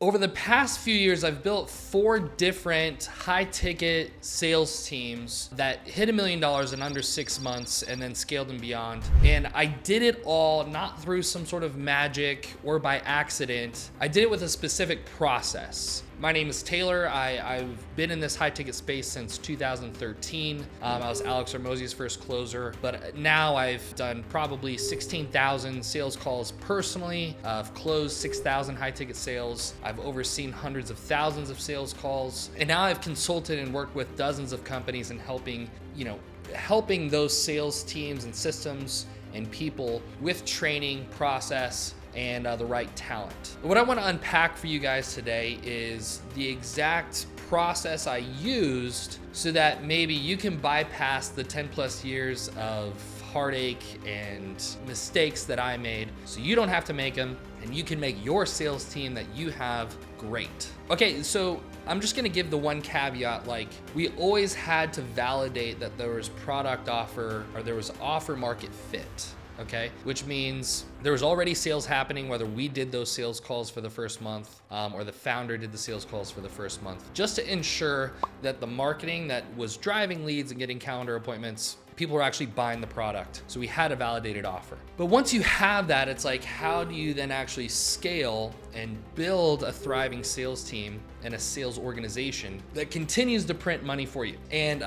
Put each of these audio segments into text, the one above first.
Over the past few years, I've built 4 different high ticket sales teams that hit $1 million in under 6 months and then scaled and beyond. And I did it all not through some sort of magic or by accident. I did it with a specific process. My name is Taylor. I've been in this high ticket space since 2013. I was Alex Hormozi's first closer, but now I've done probably 16,000 sales calls personally. I've closed 6,000 high ticket sales. I've overseen hundreds of thousands of sales calls. And now I've consulted and worked with dozens of companies and helping those sales teams and systems and people with training, process, and the right talent. What I want to unpack for you guys today is the exact process I used so that maybe you can bypass the 10 plus years of heartache and mistakes that I made so you don't have to make them and you can make your sales team that you have great. Okay, so I'm just gonna give the one caveat, like we always had to validate that there was product offer or there was offer market fit. Okay, which means there was already sales happening, whether we did those sales calls for the first month or the founder did the sales calls for the first month, just to ensure that the marketing that was driving leads and getting calendar appointments, people were actually buying the product. So we had a validated offer. But once you have that, it's like, how do you then actually scale and build a thriving sales team and a sales organization that continues to print money for you? And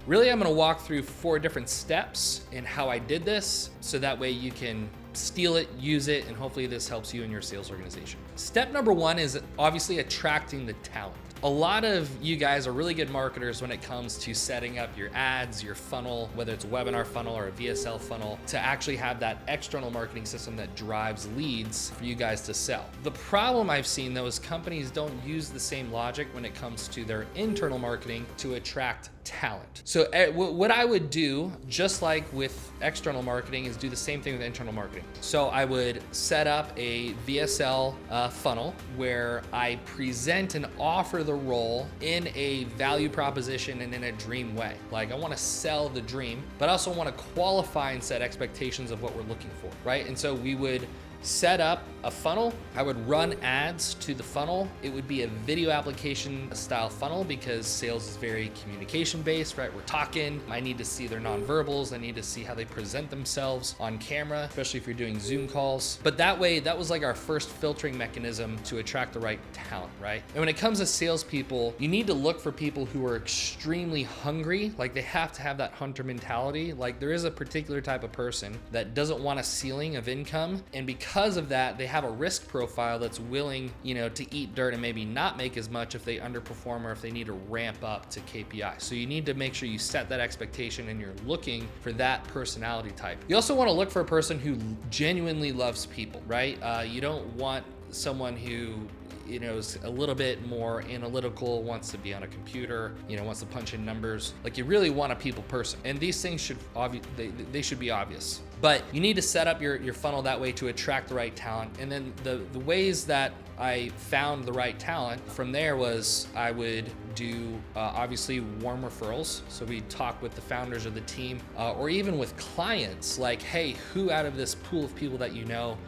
really, I'm gonna walk through 4 different steps in how I did this, so that way you can steal it, use it, and hopefully this helps you in your sales organization. Step number 1 is obviously attracting the talent. A lot of you guys are really good marketers when it comes to setting up your ads, your funnel, whether it's a webinar funnel or a VSL funnel, to actually have that external marketing system that drives leads for you guys to sell. The problem I've seen though is companies don't use the same logic when it comes to their internal marketing to attract talent. So what I would do, just like with external marketing, is do the same thing with internal marketing. So I would set up a VSL funnel where I present and offer the role in a value proposition and in a dream way. Like I want to sell the dream, but I also want to qualify and set expectations of what we're looking for, right? And so we would set up a funnel. I would run ads to the funnel. It would be a video application style funnel because sales is very communication based, right? We're talking. I need to see their nonverbals. I need to see how they present themselves on camera, especially if you're doing Zoom calls. But that way, that was like our first filtering mechanism to attract the right talent, right? And when it comes to salespeople, you need to look for people who are extremely hungry. Like they have to have that hunter mentality. Like there is a particular type of person that doesn't want a ceiling of income, and because of that, they have a risk profile that's willing, to eat dirt and maybe not make as much if they underperform or if they need to ramp up to KPI. So you need to make sure you set that expectation and you're looking for that personality type. You also want to look for a person who genuinely loves people, right? You don't want someone who is a little bit more analytical, wants to be on a computer, wants to punch in numbers. Like you really want a people person. And these things should they should be obvious. But you need to set up your funnel that way to attract the right talent. And then the ways that I found the right talent from there was I would do obviously warm referrals. So we talk with the founders of the team or even with clients like, hey, who out of this pool of people that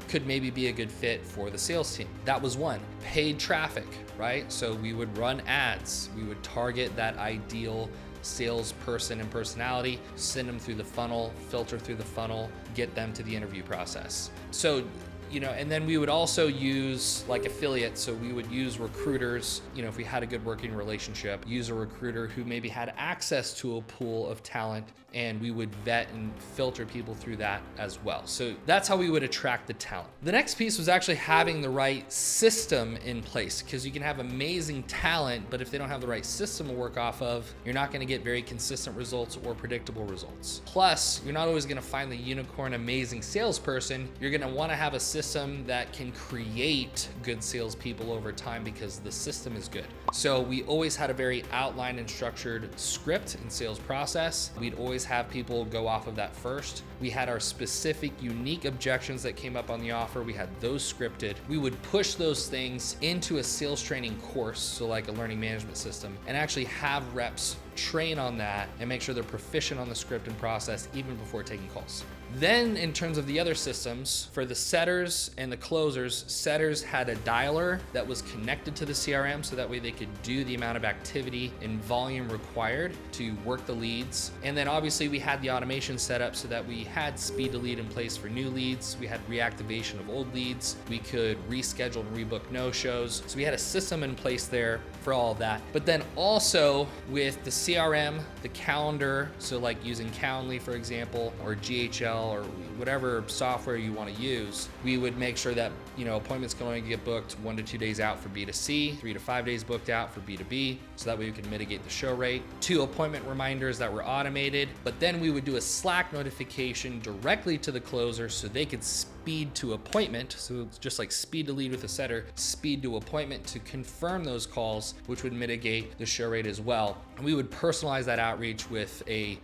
could maybe be a good fit for the sales team? That was one. Paid traffic, right? So we would run ads. We would target that ideal salesperson and personality, send them through the funnel, filter through the funnel, get them to the interview process. So and then we would also use like affiliates. So we would use recruiters, if we had a good working relationship, use a recruiter who maybe had access to a pool of talent, and we would vet and filter people through that as well. So that's how we would attract the talent. The next piece was actually having the right system in place, because you can have amazing talent, but if they don't have the right system to work off of, you're not going to get very consistent results or predictable results. Plus, you're not always going to find the unicorn amazing salesperson. You're going to want to have a system that can create good salespeople over time because the system is good. So we always had a very outlined and structured script and sales process. We'd always have people go off of that first. We had our specific, unique objections that came up on the offer. We had those scripted. We would push those things into a sales training course, so like a learning management system, and actually have reps train on that and make sure they're proficient on the script and process even before taking calls. Then in terms of the other systems, for the setters and the closers, setters had a dialer that was connected to the CRM, so that way they could do the amount of activity and volume required to work the leads. And then obviously we had the automation set up so that we had speed to lead in place for new leads. We had reactivation of old leads. We could reschedule and rebook no-shows. So we had a system in place there for all of that. But then also with the CRM, the calendar, so like using Calendly, for example, or GHL, or whatever software you want to use, we would make sure that, appointments can only get booked 1 to 2 days out for B2C, 3 to 5 days booked out for B2B, so that way we can mitigate the show rate. 2 appointment reminders that were automated, but then we would do a Slack notification directly to the closer so they could speed to appointment. So it's just like speed to lead with a setter, speed to appointment to confirm those calls, which would mitigate the show rate as well. And we would personalize that outreach with a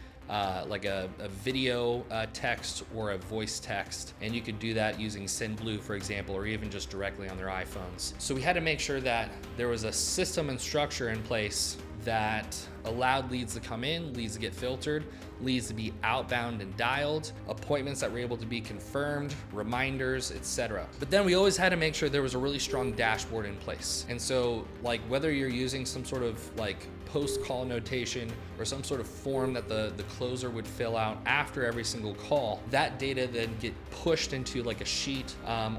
video text or a voice text, and you could do that using SendBlue, for example, or even just directly on their iPhones. So we had to make sure that there was a system and structure in place that allowed leads to come in, leads to get filtered, leads to be outbound and dialed, appointments that were able to be confirmed, reminders, etc. But then we always had to make sure there was a really strong dashboard in place. And so like whether you're using some sort of like post-call notation or some sort of form that the closer would fill out after every single call, that data then get pushed into like a sheet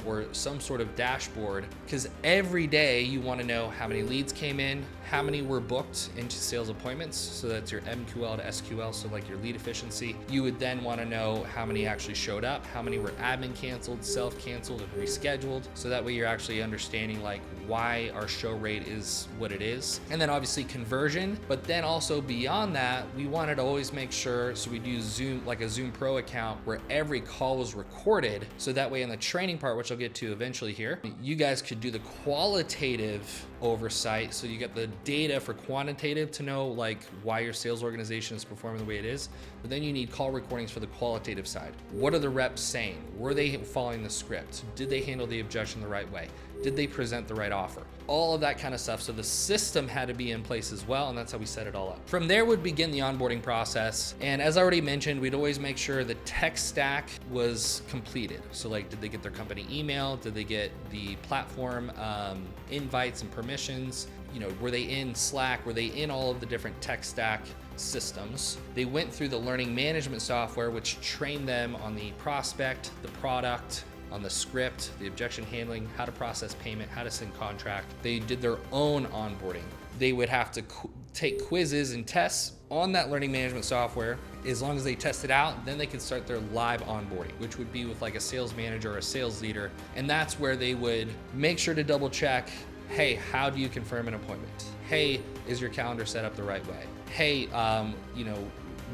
or some sort of dashboard, because every day you want to know how many leads came in, how many were booked into sales appointments, so that's your MQL to SQL, so like your lead efficiency. You would then want to know how many actually showed up, how many were admin canceled, self-canceled, and rescheduled, so that way you're actually understanding like why our show rate is what it is. And then obviously conversion, but then also beyond that, we wanted to always make sure, so we'd use Zoom, like a Zoom Pro account where every call was recorded, so that way in the training part, which I'll get to eventually here, you guys could do the qualitative oversight, so you get the data for quantitative to know like why your sales organization is performing the way it is, but then you need call recordings for the qualitative side. What are the reps saying? Were they following the script? Did they handle the objection the right way? Did they present the right offer? All of that kind of stuff. So the system had to be in place as well, and that's how we set it all up. From there would begin the onboarding process. And as I already mentioned, we'd always make sure the tech stack was completed. So like, did they get their company email? Did they get the platform invites and permissions? Were they in Slack? Were they in all of the different tech stack systems? They went through the learning management software, which trained them on the prospect, the product, on the script, the objection handling, how to process payment, how to send contract. They did their own onboarding. They would have to take quizzes and tests on that learning management software. As long as they test it out, then they can start their live onboarding, which would be with like a sales manager or a sales leader. And that's where they would make sure to double check, hey, how do you confirm an appointment? Hey, is your calendar set up the right way? Hey,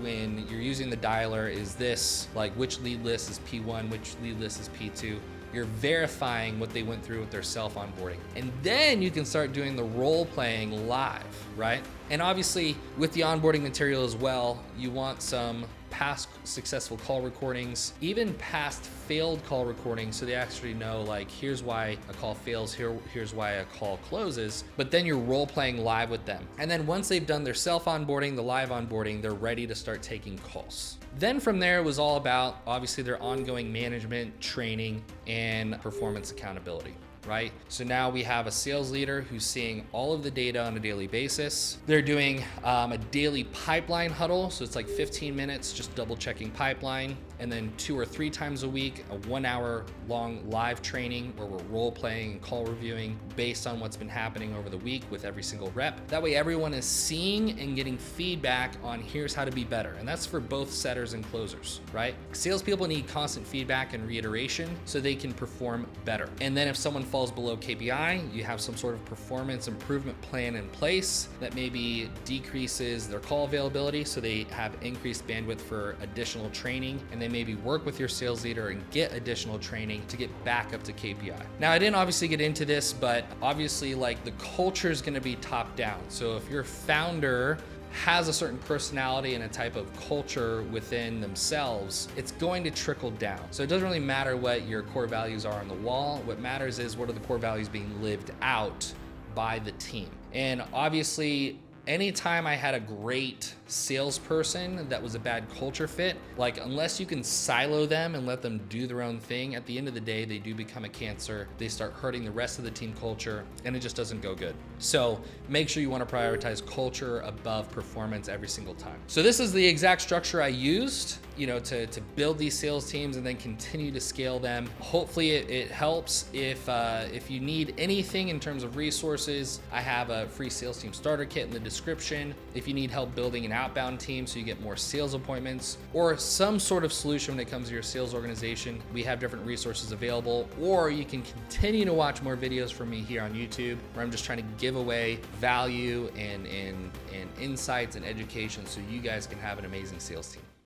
when you're using the dialer, is this like which lead list is P1, which lead list is P2? You're verifying what they went through with their self onboarding. And then you can start doing the role playing live, right? And obviously with the onboarding material as well, you want some past successful call recordings, even past failed call recordings, so they actually know like, here's why a call fails, here's why a call closes, but then you're role playing live with them. And then once they've done their self onboarding, the live onboarding, they're ready to start taking calls. Then from there, it was all about obviously their ongoing management, training, and performance accountability. Right? So now we have a sales leader who's seeing all of the data on a daily basis. They're doing a daily pipeline huddle. So it's like 15 minutes, just double checking pipeline. And then 2 or 3 times a week, a 1 hour long live training where we're role playing and call reviewing based on what's been happening over the week with every single rep. That way everyone is seeing and getting feedback on here's how to be better. And that's for both setters and closers, right? Salespeople need constant feedback and reiteration so they can perform better. And then if someone falls below KPI, you have some sort of performance improvement plan in place that maybe decreases their call availability so they have increased bandwidth for additional training, and they maybe work with your sales leader and get additional training to get back up to KPI. Now, I didn't obviously get into this, but obviously like the culture is going to be top down. So if your founder has a certain personality and a type of culture within themselves, it's going to trickle down. So it doesn't really matter what your core values are on the wall. What matters is what are the core values being lived out by the team. And obviously, anytime I had a great salesperson that was a bad culture fit, like unless you can silo them and let them do their own thing, at the end of the day, they do become a cancer. They start hurting the rest of the team culture and it just doesn't go good. So make sure you want to prioritize culture above performance every single time. So this is the exact structure I used, to build these sales teams and then continue to scale them. Hopefully it helps. If you need anything in terms of resources, I have a free sales team starter kit in the description. If you need help building an outbound team so you get more sales appointments or some sort of solution when it comes to your sales organization, we have different resources available. Or you can continue to watch more videos from me here on YouTube, where I'm just trying to give away value and insights and education so you guys can have an amazing sales team.